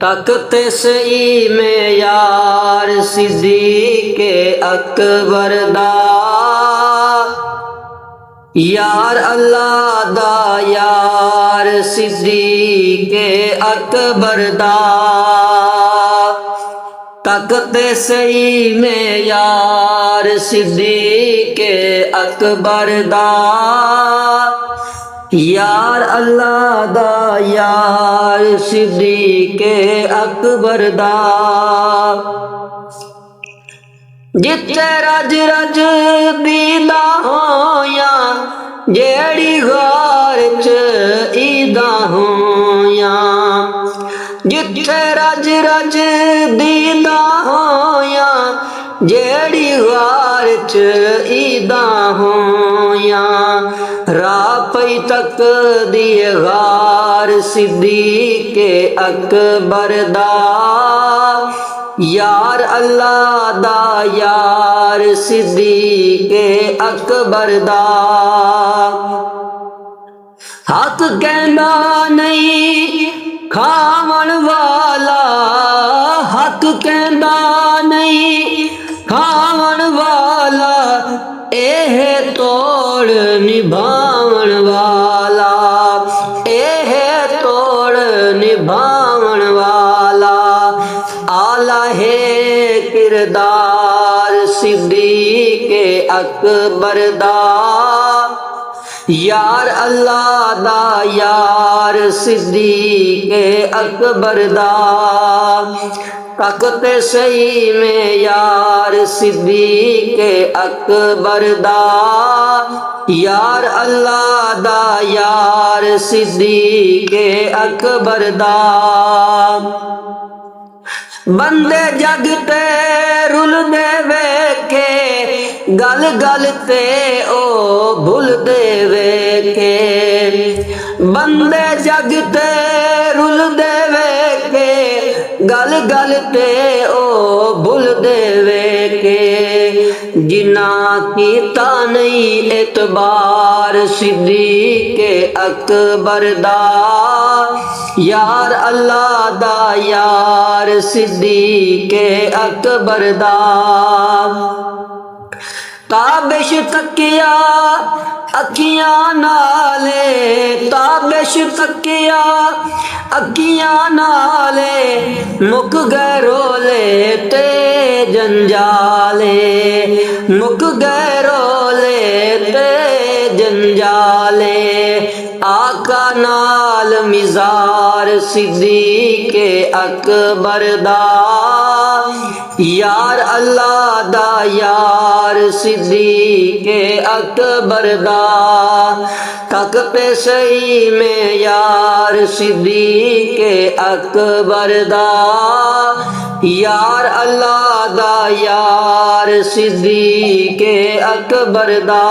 तकते सही में यार सिद्दीक़े अकबर दा, यार अल्लाह दा यार सिद्दीक़े अकबर दा। तकते सही में यार सिद्दीक़े अकबर दा, यार अल्लाह दा यार सिद्दीक़े अकबर दा। जिथे रज रज दीदा होया, जेड़ी गार च ईदा होया। जिथे रज रज दीदा होया, जेड़ी गार च ईदा होया। राह पई तक दिए गार सिद्दीक़े अकबर दा, यार अल्लाह दा यार सिद्दीक़े अकबर दा। हक कहंदा नहीं खावन वाला, हक कहंदा नहीं खावन वाला, एह तोड़ निभावन वाला, एह तोड़ निभावन वाला। आला है किरदार सिद्दीक़े अकबर दा, यार अल्लाह दा यार सिद्दीक़े अकबर दा। तकते सही में यार सिद्दीक़े अकबर दा, यार अल्लाह दा यार सिद्दीक़े अकबर दा। बंदे जग ते रुल दे वेखे, गल गल ते ओ भुल दे वेखे। बंदे जग ते रुल दे वेखे, गल गल ते ओ भुल दे वेखे। जिन्ना कीता नहीं एतबार सिद्दीक़े अकबर दा, यार अल्लाह दा यार सिद्दीक़े अकबर दा। ताबिश तकिया अखियां नाले, ताबिश तकिया अखियां नाले, मुक गए रोले ते जंजाले, मुक गए रोले ते जंजाले। आका नाल मिज़ार सिद्दीक़े अकबर दा, यार अल्लाह दा यार सिद्दीक़े अकबर दा। तकते सही में यार सिद्दीक़े अकबर दा, यार अल्लाह दा यार सिद्दीक़े अकबर दा।